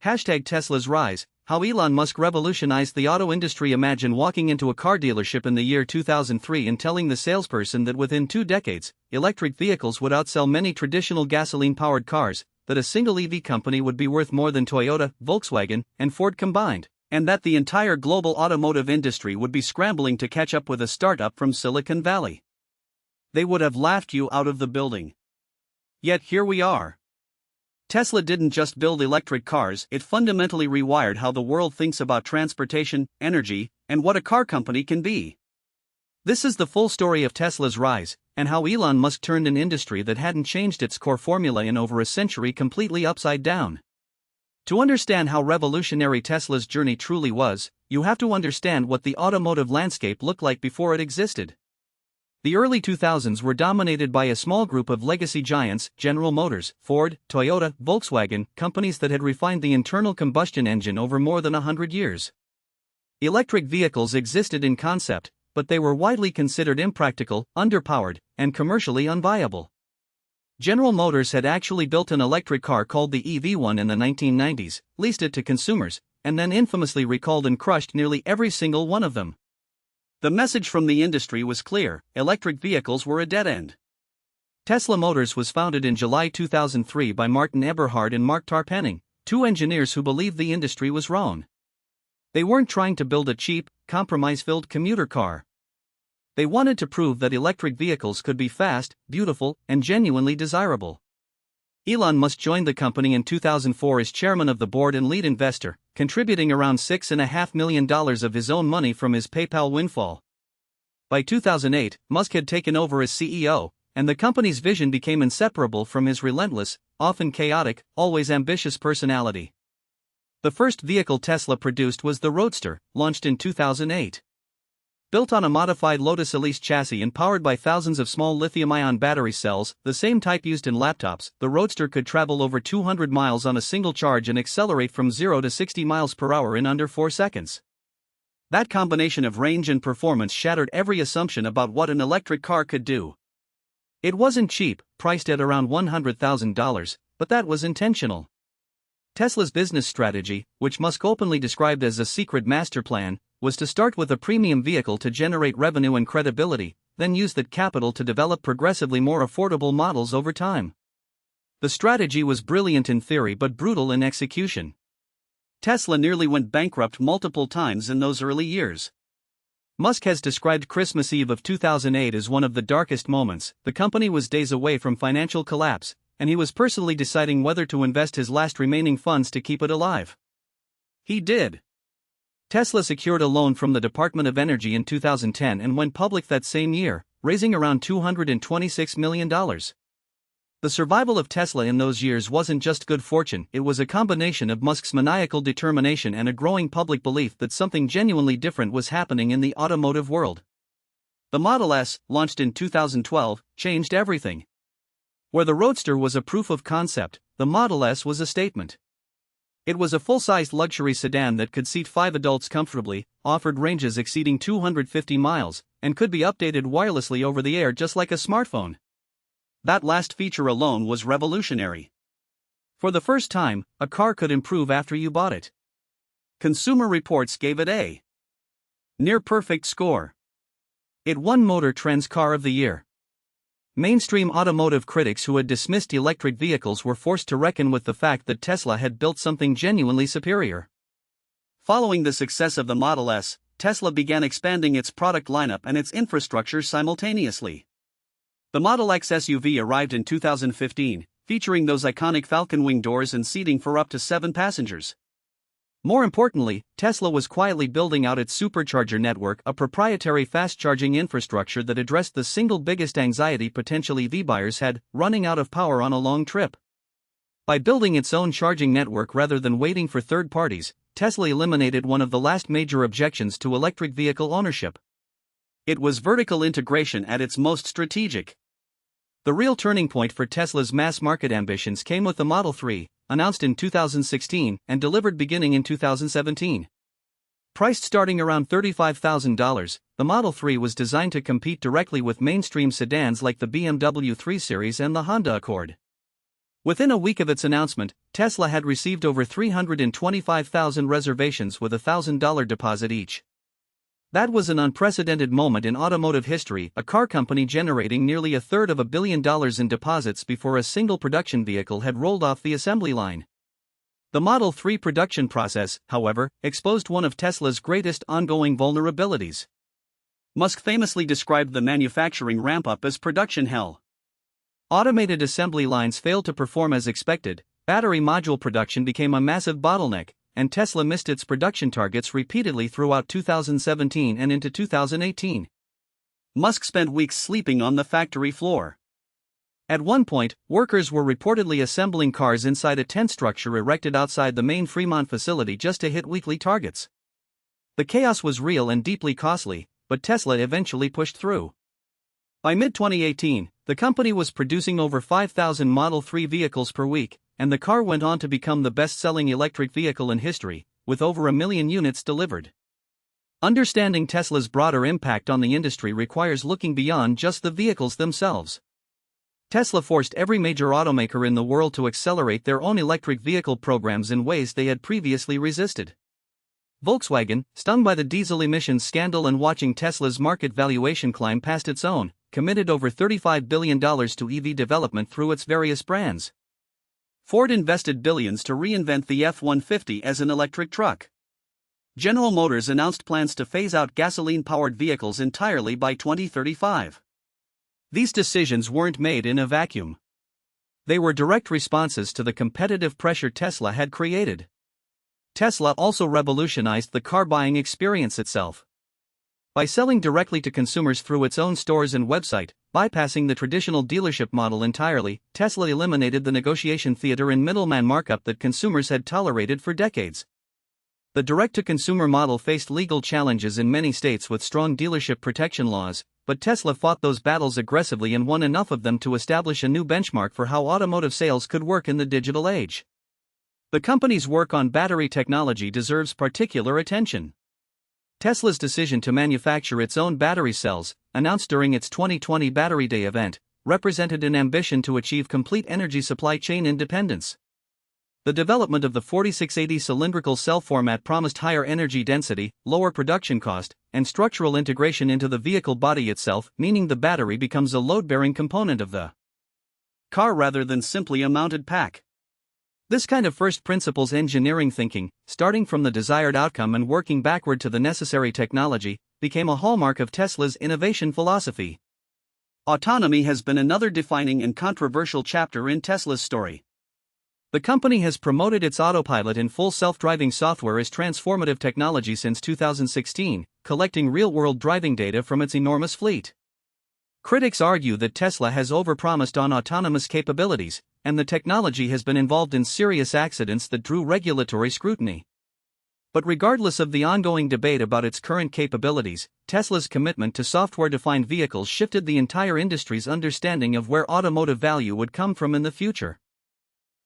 Tesla's rise, how Elon Musk revolutionized the auto industry. Imagine walking into a car dealership in the year 2003 and telling the salesperson that within 2 decades, electric vehicles would outsell many traditional gasoline-powered cars, that a single EV company would be worth more than Toyota, Volkswagen, and Ford combined, and that the entire global automotive industry would be scrambling to catch up with a startup from Silicon Valley. They would have laughed you out of the building. Yet here we are. Tesla didn't just build electric cars, it fundamentally rewired how the world thinks about transportation, energy, and what a car company can be. This is the full story of Tesla's rise, and how Elon Musk turned an industry that hadn't changed its core formula in over a century completely upside down. To understand how revolutionary Tesla's journey truly was, you have to understand what the automotive landscape looked like before it existed. The early 2000s were dominated by a small group of legacy giants, General Motors, Ford, Toyota, Volkswagen, companies that had refined the internal combustion engine over more than 100 years. Electric vehicles existed in concept, but they were widely considered impractical, underpowered, and commercially unviable. General Motors had actually built an electric car called the EV1 in the 1990s, leased it to consumers, and then infamously recalled and crushed nearly every single one of them. The message from the industry was clear: electric vehicles were a dead end. Tesla Motors was founded in July 2003 by Martin Eberhard and Mark Tarpenning, 2 engineers who believed the industry was wrong. They weren't trying to build a cheap, compromise-filled commuter car. They wanted to prove that electric vehicles could be fast, beautiful, and genuinely desirable. Elon Musk joined the company in 2004 as chairman of the board and lead investor, contributing around $6.5 million of his own money from his PayPal windfall. By 2008, Musk had taken over as CEO, and the company's vision became inseparable from his relentless, often chaotic, always ambitious personality. The first vehicle Tesla produced was the Roadster, launched in 2008. Built on a modified Lotus Elise chassis and powered by thousands of small lithium-ion battery cells, the same type used in laptops, the Roadster could travel over 200 miles on a single charge and accelerate from 0 to 60 miles per hour in under 4 seconds. That combination of range and performance shattered every assumption about what an electric car could do. It wasn't cheap, priced at around $100,000, but that was intentional. Tesla's business strategy, which Musk openly described as a secret master plan, was to start with a premium vehicle to generate revenue and credibility, then use that capital to develop progressively more affordable models over time. The strategy was brilliant in theory but brutal in execution. Tesla nearly went bankrupt multiple times in those early years. Musk has described Christmas Eve of 2008 as one of the darkest moments. The company was days away from financial collapse, and he was personally deciding whether to invest his last remaining funds to keep it alive. He did. Tesla secured a loan from the Department of Energy in 2010 and went public that same year, raising around $226 million. The survival of Tesla in those years wasn't just good fortune, it was a combination of Musk's maniacal determination and a growing public belief that something genuinely different was happening in the automotive world. The Model S, launched in 2012, changed everything. Where the Roadster was a proof of concept, the Model S was a statement. It was a full-sized luxury sedan that could seat 5 adults comfortably, offered ranges exceeding 250 miles, and could be updated wirelessly over the air just like a smartphone. That last feature alone was revolutionary. For the first time, a car could improve after you bought it. Consumer Reports gave it a near-perfect score. It won Motor Trend's Car of the Year. Mainstream automotive critics who had dismissed electric vehicles were forced to reckon with the fact that Tesla had built something genuinely superior. Following the success of the Model S, Tesla began expanding its product lineup and its infrastructure simultaneously. The Model X SUV arrived in 2015, featuring those iconic Falcon Wing doors and seating for up to 7 passengers. More importantly, Tesla was quietly building out its supercharger network, a proprietary fast-charging infrastructure that addressed the single biggest anxiety potential EV buyers had: running out of power on a long trip. By building its own charging network rather than waiting for third parties, Tesla eliminated one of the last major objections to electric vehicle ownership. It was vertical integration at its most strategic. The real turning point for Tesla's mass-market ambitions came with the Model 3, announced in 2016 and delivered beginning in 2017. Priced starting around $35,000, the Model 3 was designed to compete directly with mainstream sedans like the BMW 3 Series and the Honda Accord. Within a week of its announcement, Tesla had received over 325,000 reservations with a $1,000 deposit each. That was an unprecedented moment in automotive history, a car company generating nearly $250 million in deposits before a single production vehicle had rolled off the assembly line. The Model 3 production process, however, exposed one of Tesla's greatest ongoing vulnerabilities. Musk famously described the manufacturing ramp-up as production hell. Automated assembly lines failed to perform as expected, battery module production became a massive bottleneck, and Tesla missed its production targets repeatedly throughout 2017 and into 2018. Musk spent weeks sleeping on the factory floor. At one point, workers were reportedly assembling cars inside a tent structure erected outside the main Fremont facility just to hit weekly targets. The chaos was real and deeply costly, but Tesla eventually pushed through. By mid-2018, the company was producing over 5,000 Model 3 vehicles per week, and the car went on to become the best-selling electric vehicle in history, with over 1 million units delivered. Understanding Tesla's broader impact on the industry requires looking beyond just the vehicles themselves. Tesla forced every major automaker in the world to accelerate their own electric vehicle programs in ways they had previously resisted. Volkswagen, stung by the diesel emissions scandal and watching Tesla's market valuation climb past its own, committed over $35 billion to EV development through its various brands. Ford invested billions to reinvent the F-150 as an electric truck. General Motors announced plans to phase out gasoline-powered vehicles entirely by 2035. These decisions weren't made in a vacuum. They were direct responses to the competitive pressure Tesla had created. Tesla also revolutionized the car buying experience itself. By selling directly to consumers through its own stores and website, bypassing the traditional dealership model entirely, Tesla eliminated the negotiation theater and middleman markup that consumers had tolerated for decades. The direct-to-consumer model faced legal challenges in many states with strong dealership protection laws, but Tesla fought those battles aggressively and won enough of them to establish a new benchmark for how automotive sales could work in the digital age. The company's work on battery technology deserves particular attention. Tesla's decision to manufacture its own battery cells, announced during its 2020 Battery Day event, represented an ambition to achieve complete energy supply chain independence. The development of the 4680 cylindrical cell format promised higher energy density, lower production cost, and structural integration into the vehicle body itself, meaning the battery becomes a load-bearing component of the car rather than simply a mounted pack. This kind of first principles engineering thinking, starting from the desired outcome and working backward to the necessary technology, became a hallmark of Tesla's innovation philosophy. Autonomy has been another defining and controversial chapter in Tesla's story. The company has promoted its autopilot and full self-driving software as transformative technology since 2016, collecting real-world driving data from its enormous fleet. Critics argue that Tesla has overpromised on autonomous capabilities, and the technology has been involved in serious accidents that drew regulatory scrutiny. But regardless of the ongoing debate about its current capabilities, Tesla's commitment to software-defined vehicles shifted the entire industry's understanding of where automotive value would come from in the future.